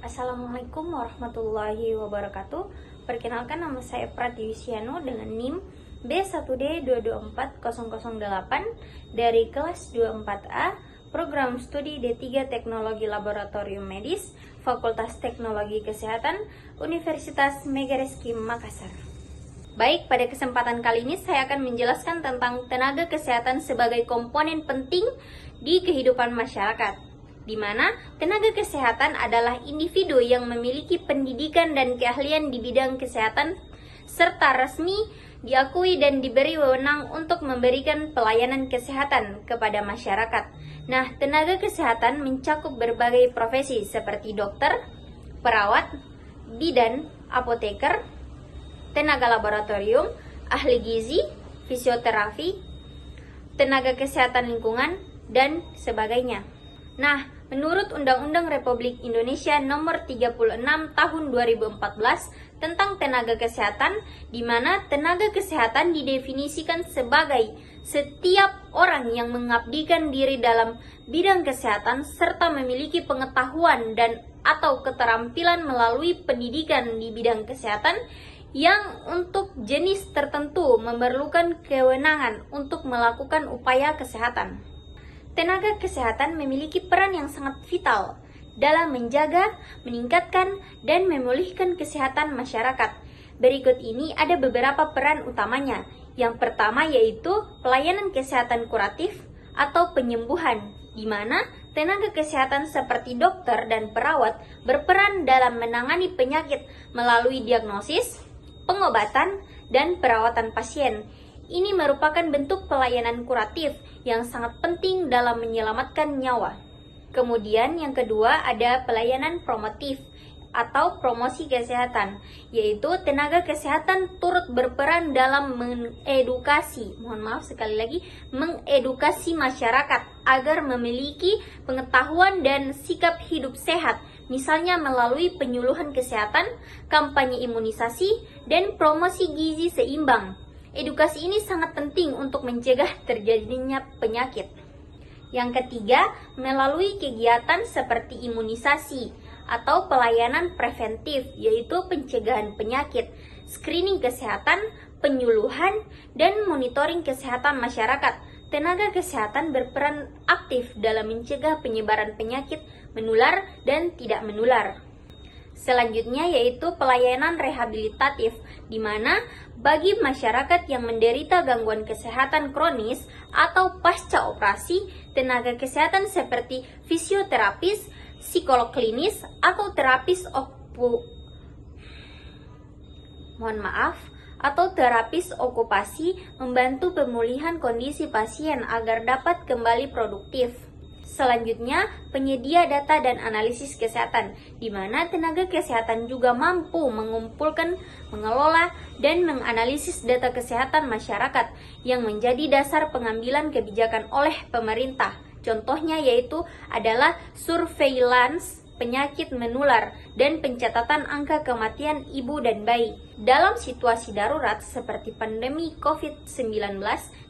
Assalamualaikum warahmatullahi wabarakatuh. Perkenalkan, nama saya Pratiwisyano dengan NIM B1D224008 dari kelas 24A, Program Studi D3 Teknologi Laboratorium Medis, Fakultas Teknologi Kesehatan, Universitas Megareski Makassar. Baik, pada kesempatan kali ini saya akan menjelaskan tentang tenaga kesehatan sebagai komponen penting di kehidupan masyarakat, di mana tenaga kesehatan adalah individu yang memiliki pendidikan dan keahlian di bidang kesehatan serta resmi diakui dan diberi wewenang untuk memberikan pelayanan kesehatan kepada masyarakat. Nah, tenaga kesehatan mencakup berbagai profesi seperti dokter, perawat, bidan, apoteker, tenaga laboratorium, ahli gizi, fisioterapi, tenaga kesehatan lingkungan, dan sebagainya. Nah, menurut Undang-Undang Republik Indonesia Nomor 36 Tahun 2014 tentang tenaga kesehatan, di mana tenaga kesehatan didefinisikan sebagai setiap orang yang mengabdikan diri dalam bidang kesehatan serta memiliki pengetahuan dan atau keterampilan melalui pendidikan di bidang kesehatan yang untuk jenis tertentu memerlukan kewenangan untuk melakukan upaya kesehatan. Tenaga kesehatan memiliki peran yang sangat vital dalam menjaga, meningkatkan, dan memulihkan kesehatan masyarakat. Berikut ini ada beberapa peran utamanya. Yang pertama yaitu pelayanan kesehatan kuratif atau penyembuhan, di mana tenaga kesehatan seperti dokter dan perawat berperan dalam menangani penyakit melalui diagnosis, pengobatan, dan perawatan pasien. Ini merupakan bentuk pelayanan kuratif yang sangat penting dalam menyelamatkan nyawa. Kemudian yang kedua ada pelayanan promotif atau promosi kesehatan, yaitu tenaga kesehatan turut berperan dalam mengedukasi masyarakat agar memiliki pengetahuan dan sikap hidup sehat, misalnya melalui penyuluhan kesehatan, kampanye imunisasi, dan promosi gizi seimbang. Edukasi ini sangat penting untuk mencegah terjadinya penyakit. Yang ketiga, melalui kegiatan seperti imunisasi atau pelayanan preventif, yaitu pencegahan penyakit, screening kesehatan, penyuluhan, dan monitoring kesehatan masyarakat. Tenaga kesehatan berperan aktif dalam mencegah penyebaran penyakit menular dan tidak menular. Selanjutnya yaitu pelayanan rehabilitatif, di mana bagi masyarakat yang menderita gangguan kesehatan kronis atau pasca operasi, tenaga kesehatan seperti fisioterapis, psikolog klinis, atau terapis terapis okupasi membantu pemulihan kondisi pasien agar dapat kembali produktif. Selanjutnya, penyedia data dan analisis kesehatan, di mana tenaga kesehatan juga mampu mengumpulkan, mengelola, dan menganalisis data kesehatan masyarakat yang menjadi dasar pengambilan kebijakan oleh pemerintah. Contohnya yaitu adalah surveillance penyakit menular dan pencatatan angka kematian ibu dan bayi. Dalam situasi darurat seperti pandemi COVID-19,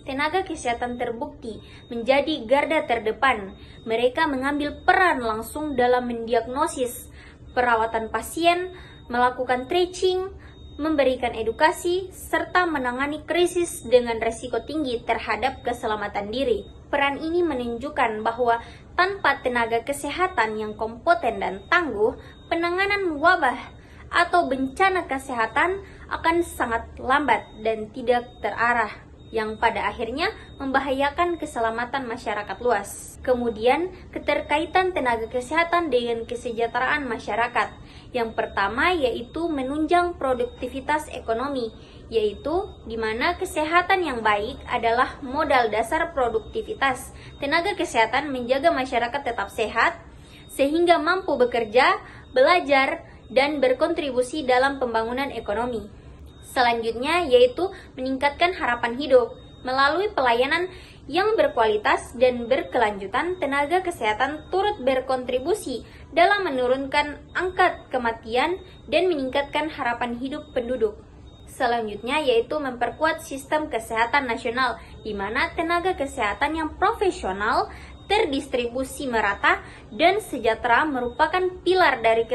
tenaga kesehatan terbukti menjadi garda terdepan. Mereka mengambil peran langsung dalam mendiagnosis, perawatan pasien, melakukan tracing, memberikan edukasi, serta menangani krisis dengan risiko tinggi terhadap keselamatan diri. Peran ini menunjukkan bahwa tanpa tenaga kesehatan yang kompeten dan tangguh, penanganan wabah atau bencana kesehatan akan sangat lambat dan tidak terarah, yang pada akhirnya membahayakan keselamatan masyarakat luas. Kemudian, keterkaitan tenaga kesehatan dengan kesejahteraan masyarakat. Yang pertama yaitu menunjang produktivitas ekonomi, yaitu di mana kesehatan yang baik adalah modal dasar produktivitas. Tenaga kesehatan menjaga masyarakat tetap sehat, sehingga mampu bekerja, belajar, dan berkontribusi dalam pembangunan ekonomi. Selanjutnya yaitu meningkatkan harapan hidup. Melalui pelayanan yang berkualitas dan berkelanjutan, tenaga kesehatan turut berkontribusi dalam menurunkan angka kematian dan meningkatkan harapan hidup penduduk. Selanjutnya yaitu memperkuat sistem kesehatan nasional, di mana tenaga kesehatan yang profesional, terdistribusi merata, dan sejahtera merupakan pilar dari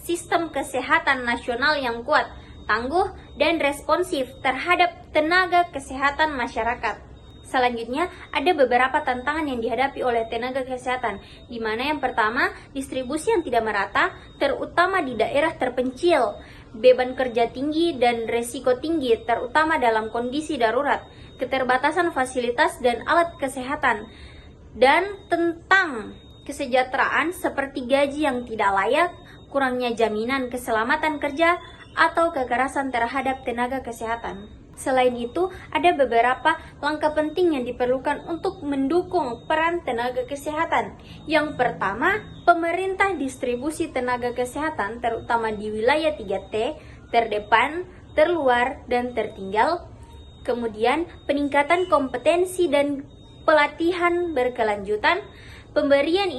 sistem kesehatan nasional yang kuat, tangguh, dan responsif terhadap tenaga kesehatan masyarakat. Selanjutnya, ada beberapa tantangan yang dihadapi oleh tenaga kesehatan, di mana yang pertama, distribusi yang tidak merata, terutama di daerah terpencil, beban kerja tinggi dan resiko tinggi, terutama dalam kondisi darurat, keterbatasan fasilitas dan alat kesehatan, dan tentang kesejahteraan seperti gaji yang tidak layak, kurangnya jaminan keselamatan kerja, atau kekerasan terhadap tenaga kesehatan. Selain itu, ada beberapa langkah penting yang diperlukan untuk mendukung peran tenaga kesehatan. Yang pertama, pemerintah distribusi tenaga kesehatan terutama di wilayah 3T, terdepan, terluar, dan tertinggal. Kemudian, peningkatan kompetensi dan pelatihan berkelanjutan, pemberian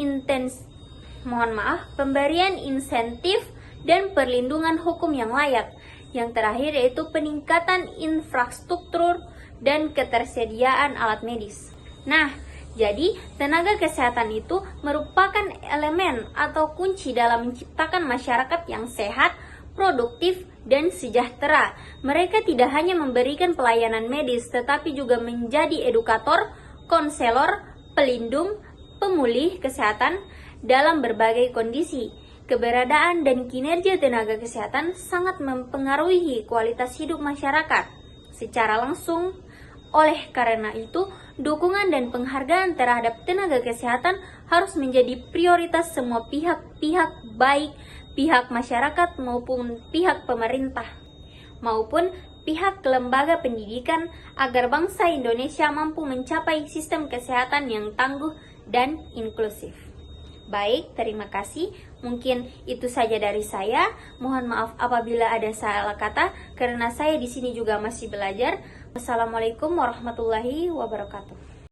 insentif dan perlindungan hukum yang layak. Yang terakhir yaitu peningkatan infrastruktur dan ketersediaan alat medis. Nah, jadi tenaga kesehatan itu merupakan elemen atau kunci dalam menciptakan masyarakat yang sehat, produktif, dan sejahtera. Mereka tidak hanya memberikan pelayanan medis, tetapi juga menjadi edukator, konselor, pelindung, pemulih kesehatan dalam berbagai kondisi. Keberadaan dan kinerja tenaga kesehatan sangat mempengaruhi kualitas hidup masyarakat secara langsung. Oleh karena itu, dukungan dan penghargaan terhadap tenaga kesehatan harus menjadi prioritas semua pihak-pihak, baik pihak masyarakat maupun pihak pemerintah, maupun pihak lembaga pendidikan, agar bangsa Indonesia mampu mencapai sistem kesehatan yang tangguh dan inklusif. Baik, terima kasih. Mungkin itu saja dari saya. Mohon maaf apabila ada salah kata, karena saya di sini juga masih belajar. Wassalamualaikum warahmatullahi wabarakatuh.